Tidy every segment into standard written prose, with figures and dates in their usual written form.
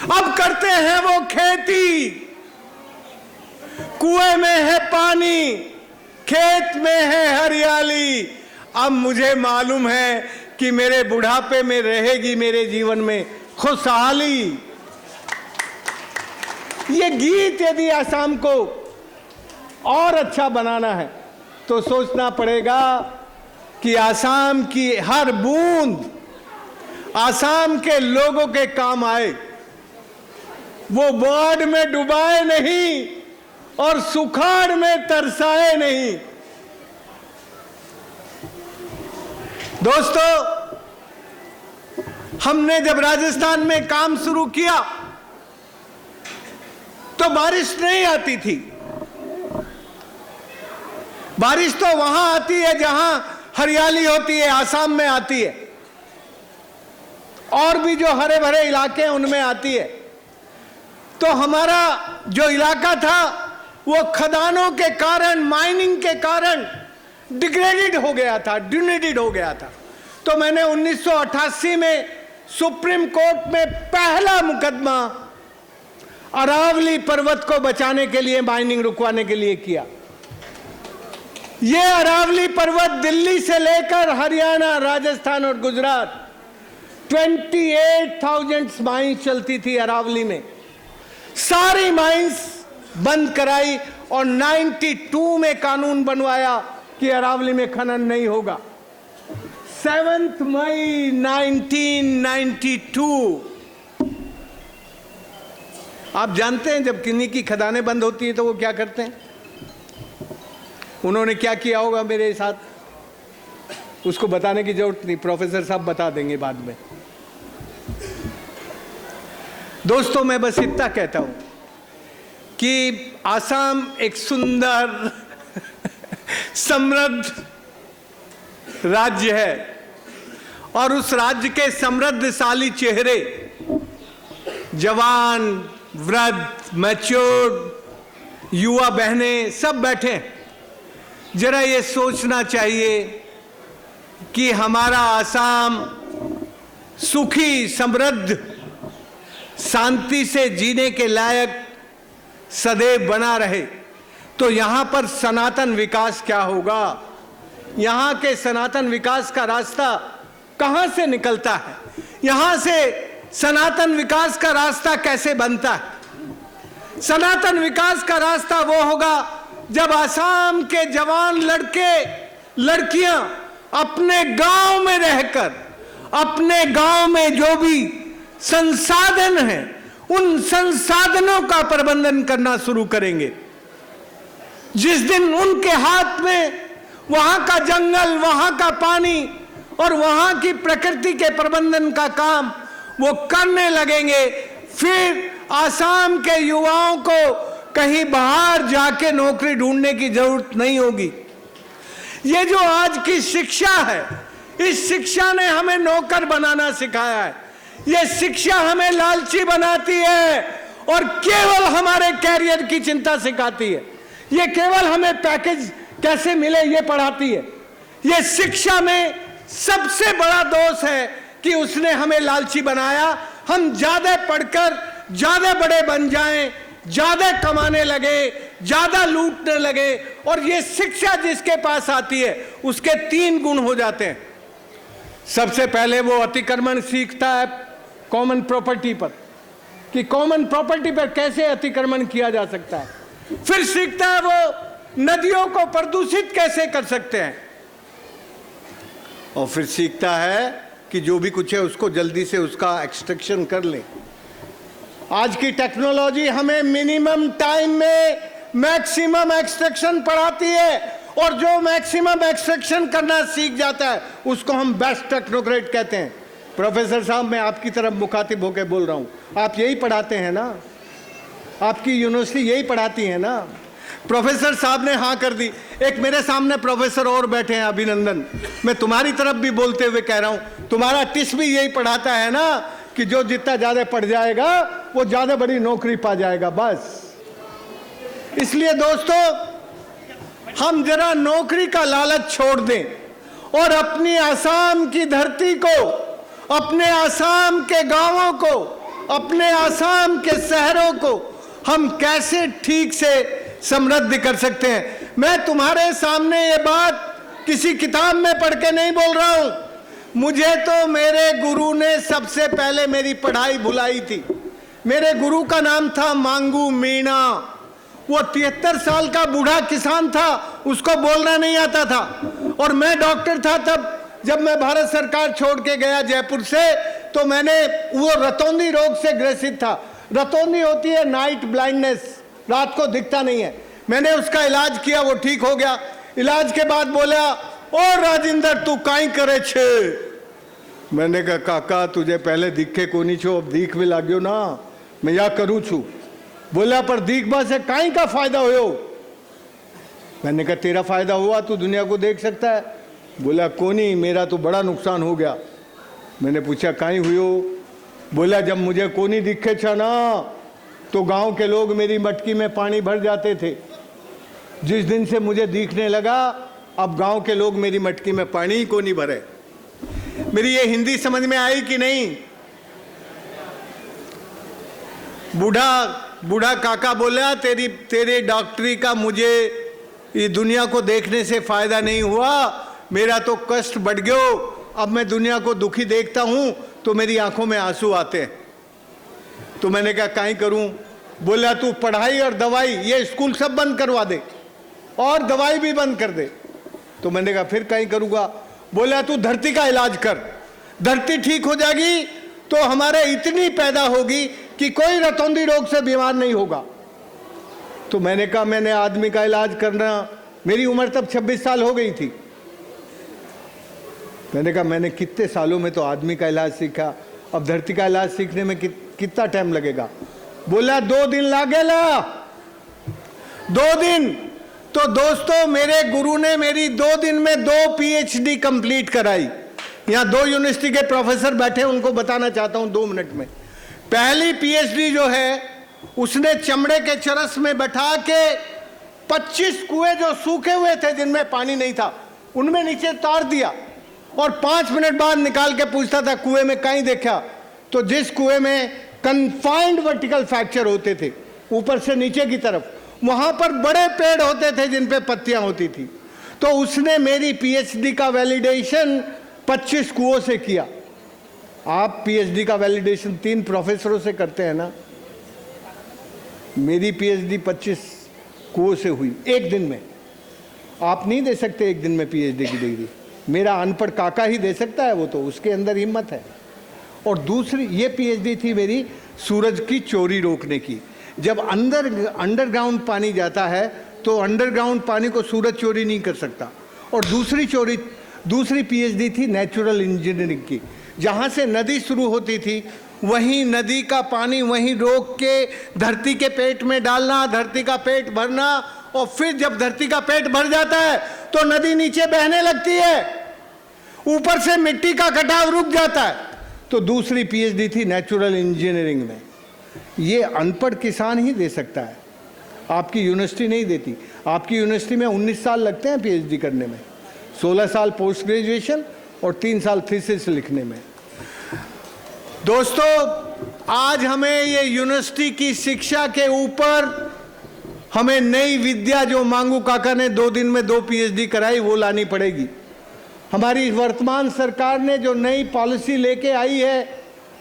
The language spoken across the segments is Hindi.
अब करते हैं वो खेती, कुएं में है पानी, खेत में है हरियाली। अब मुझे मालूम है कि मेरे बुढ़ापे में रहेगी मेरे जीवन में खुशहाली। ये गीत यदि आसाम को और अच्छा बनाना है तो सोचना पड़ेगा कि आसाम की हर बूंद आसाम के लोगों के काम आए, वो बाढ़ में डुबाए नहीं और सुखाड़ में तरसाए नहीं। दोस्तों, हमने जब राजस्थान में काम शुरू किया तो बारिश नहीं आती थी। बारिश तो वहां आती है जहां हरियाली होती है, आसाम में आती है, और भी जो हरे भरे इलाके हैं उनमें आती है। तो हमारा जो इलाका था वो खदानों के कारण, माइनिंग के कारण डिग्रेडेड हो गया था, डिनेटेड हो गया था। तो मैंने 1988 में सुप्रीम कोर्ट में पहला मुकदमा अरावली पर्वत को बचाने के लिए, माइनिंग रुकवाने के लिए किया। यह अरावली पर्वत दिल्ली से लेकर हरियाणा, राजस्थान और गुजरात 28,000 माइंस चलती थी अरावली में। सारी माइंस बंद कराई और 92 में कानून बनवाया कि अरावली में खनन नहीं होगा। 7 मई 1992। आप जानते हैं जब किन्नी की खदानें बंद होती है तो वो क्या करते हैं? उन्होंने क्या किया होगा मेरे साथ, उसको बताने की जरूरत नहीं, प्रोफेसर साहब बता देंगे बाद में। दोस्तों, मैं बस इतना कहता हूं कि आसाम एक सुंदर समृद्ध राज्य है और उस राज्य के समृद्धशाली चेहरे, जवान, वृद्ध, मैच्योर्ड, युवा बहनें सब बैठे हैं। जरा ये सोचना चाहिए कि हमारा आसाम सुखी, समृद्ध, शांति से जीने के लायक सदैव बना रहे, तो यहां पर सनातन विकास क्या होगा? यहां के सनातन विकास का रास्ता कहां से निकलता है? यहां से सनातन विकास का रास्ता कैसे बनता है? सनातन विकास का रास्ता वो होगा जब आसाम के जवान लड़के लड़कियां अपने गांव में रहकर, अपने गांव में जो भी संसाधन हैं उन संसाधनों का प्रबंधन करना शुरू करेंगे। जिस दिन उनके हाथ में वहां का जंगल, वहां का पानी और वहां की प्रकृति के प्रबंधन का काम वो करने लगेंगे, फिर आसाम के युवाओं को कहीं बाहर जाके नौकरी ढूंढने की जरूरत नहीं होगी। ये जो आज की शिक्षा है, इस शिक्षा ने हमें नौकर बनाना सिखाया है। ये शिक्षा हमें लालची बनाती है और केवल हमारे कैरियर की चिंता सिखाती है। ये केवल हमें पैकेज कैसे मिले ये पढ़ाती है। ये शिक्षा में सबसे बड़ा दोष है कि उसने हमें लालची बनाया। हम ज्यादा पढ़कर ज्यादा बड़े बन जाएं, ज्यादा कमाने लगे, ज्यादा लूटने लगे, और ये शिक्षा जिसके पास आती है उसके 3 गुण हो जाते हैं। सबसे पहले वो अतिक्रमण सीखता है कॉमन प्रॉपर्टी पर, कि कॉमन प्रॉपर्टी पर कैसे अतिक्रमण किया जा सकता है। फिर सीखता है वो नदियों को प्रदूषित कैसे कर सकते हैं, और फिर सीखता है कि जो भी कुछ है उसको जल्दी से उसका एक्सट्रैक्शन कर ले। आज की टेक्नोलॉजी हमें मिनिमम टाइम में मैक्सिमम एक्सट्रैक्शन पढ़ाती है, और जो मैक्सिमम एक्सट्रैक्शन करना सीख जाता है उसको हम बेस्ट टेक्नोक्रेट कहते हैं। प्रोफेसर साहब, मैं आपकी तरफ मुखातिब होकर बोल रहा हूं, आप यही पढ़ाते हैं ना? आपकी यूनिवर्सिटी यही पढ़ाती है ना? प्रोफेसर साहब ने हाँ कर दी। एक मेरे सामने प्रोफेसर और बैठे हैं, अभिनंदन। मैं तुम्हारी तरफ भी बोलते हुए कह रहा हूं, तुम्हारा टिस भी यही पढ़ाता है ना कि जो जितना ज्यादा पढ़ जाएगा वो ज्यादा बड़ी नौकरी पा जाएगा, बस। इसलिए दोस्तों, हम जरा नौकरी का लालच छोड़ दें और अपनी आसाम की धरती को, अपने आसाम के गांवों को, अपने आसाम के शहरों को हम कैसे ठीक से समृद्ध कर सकते हैं। मैं तुम्हारे सामने ये बात किसी किताब में पढ़ के नहीं बोल रहा हूं, मुझे तो मेरे गुरु ने सबसे पहले मेरी पढ़ाई भुलाई थी। मेरे गुरु का नाम था मांगू मीणा। वो 73 साल का बूढ़ा किसान था, उसको बोलना नहीं आता था। और मैं डॉक्टर था तब, जब मैं भारत सरकार छोड़ के गया जयपुर से, तो मैंने, वो रतौंधी रोग से ग्रसित था। रतौंधी होती है नाइट ब्लाइंडनेस, रात को दिखता नहीं है। मैंने उसका इलाज किया, वो ठीक हो गया। इलाज के बाद बोला, ओ राजिंदर तू काई करे छे। मैंने कहा काका तुझे पहले दिखे कोनी छो, अब दीख भी लाग्यो ना, मैं या करूँ छू। बोला पर दीखबा से काई का फायदा हो। मैंने कहा तेरा फायदा हुआ, तू दुनिया को देख सकता है। बोला कोनी, मेरा तो बड़ा नुकसान हो गया। मैंने पूछा काई हुई। बोला जब मुझे कोनी दिखे छा ना, तो गांव के लोग मेरी मटकी में पानी भर जाते थे। जिस दिन से मुझे दिखने लगा, अब गांव के लोग मेरी मटकी में पानी ही को नहीं भरे। मेरी ये हिंदी समझ में आई कि नहीं? बूढ़ा काका बोला तेरे डॉक्टरी का मुझे ये दुनिया को देखने से फायदा नहीं हुआ, मेरा तो कष्ट बढ़ गयो। अब मैं दुनिया को दुखी देखता हूं तो मेरी आंखों में आंसू आते हैं। तो मैंने कहा काई करूं? बोला तू पढ़ाई और दवाई, ये स्कूल सब बंद करवा दे और दवाई भी बंद कर दे। तो मैंने कहा फिर काई करूंगा? बोला तू धरती का इलाज कर, धरती ठीक हो जाएगी तो हमारे इतनी पैदा होगी कि कोई रतौंधी रोग से बीमार नहीं होगा। तो मैंने कहा मैंने आदमी का इलाज करना, मेरी उम्र तब 26 साल हो गई थी। मैंने कहा मैंने कितने सालों में तो आदमी का इलाज सीखा, अब धरती का इलाज सीखने में कितना टाइम लगेगा? बोला 2 दिन लागेला। 2 दिन? तो दोस्तों मेरे गुरु ने मेरी 2 दिन में 2 PhD कंप्लीट कराई। यहाँ 2 यूनिवर्सिटी के प्रोफेसर बैठे, उनको बताना चाहता हूँ 2 मिनट में। पहली PhD जो है, उसने चमड़े के चरस में बैठा के 25 कुएं जो सूखे हुए थे जिनमें पानी नहीं था, उनमें नीचे तार दिया और 5 मिनट बाद निकाल के पूछता था कुएं में कहीं देखा? तो जिस कुएं में कन्फाइंड वर्टिकल फ्रैक्चर होते थे ऊपर से नीचे की तरफ, वहां पर बड़े पेड़ होते थे जिन पे पत्तियां होती थी। तो उसने मेरी PhD का वैलिडेशन 25 कुओं से किया। आप PhD का वैलिडेशन 3 प्रोफेसरों से करते हैं ना, मेरी PhD 25 कुओं से हुई एक दिन में। आप नहीं दे सकते एक दिन में PhD की डिग्री, मेरा अनपढ़ काका ही दे सकता है, वो तो उसके अंदर हिम्मत है। और दूसरी ये PhD थी मेरी सूरज की चोरी रोकने की। जब अंडरग्राउंड पानी जाता है तो अंडरग्राउंड पानी को सूरज चोरी नहीं कर सकता। और दूसरी PhD थी नेचुरल इंजीनियरिंग की। जहाँ से नदी शुरू होती थी वहीं नदी का पानी वहीं रोक के धरती के पेट में डालना, धरती का पेट भरना, और फिर जब धरती का पेट भर जाता है तो नदी नीचे बहने लगती है, ऊपर से मिट्टी का कटाव रुक जाता है। तो दूसरी PhD थी नेचुरल इंजीनियरिंग में। ये अनपढ़ किसान ही दे सकता है, आपकी यूनिवर्सिटी नहीं देती। आपकी यूनिवर्सिटी में 19 साल लगते हैं PhD करने में, 16 साल पोस्ट ग्रेजुएशन और 3 साल थीसिस लिखने में। दोस्तों आज हमें ये यूनिवर्सिटी की शिक्षा के ऊपर हमें नई विद्या, जो मांगू काका ने 2 दिन में 2 PhD कराई, वो लानी पड़ेगी। हमारी वर्तमान सरकार ने जो नई पॉलिसी लेके आई है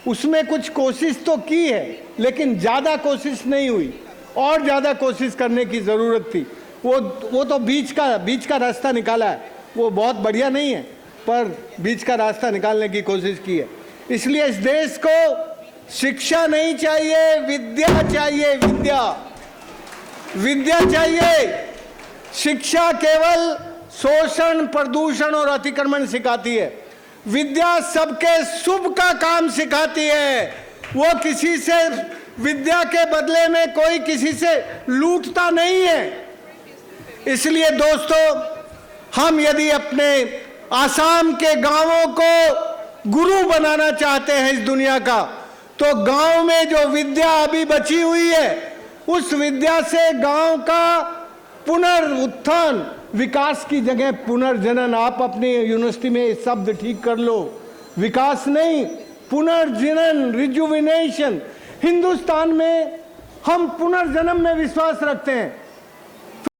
उसमें कुछ कोशिश तो की है, लेकिन ज़्यादा कोशिश नहीं हुई, और ज़्यादा कोशिश करने की ज़रूरत थी। वो तो बीच का रास्ता निकाला है, वो बहुत बढ़िया नहीं है, पर बीच का रास्ता निकालने की कोशिश की है। इसलिए इस देश को शिक्षा नहीं चाहिए, विद्या चाहिए। विद्या चाहिए। शिक्षा केवल शोषण, प्रदूषण और अतिक्रमण सिखाती है, विद्या सबके शुभ का काम सिखाती है। वो किसी से, विद्या के बदले में कोई किसी से लूटता नहीं है। इसलिए दोस्तों हम यदि अपने आसाम के गांवों को गुरु बनाना चाहते हैं इस दुनिया का, तो गांव में जो विद्या अभी बची हुई है उस विद्या से गांव का पुनरुत्थान, विकास की जगह पुनर्जनन, आप अपनी यूनिवर्सिटी में शब्द ठीक कर लो, विकास नहीं पुनर्जनन, रिजुविनेशन, हिंदुस्तान में हम पुनर्जन्म में विश्वास रखते हैं।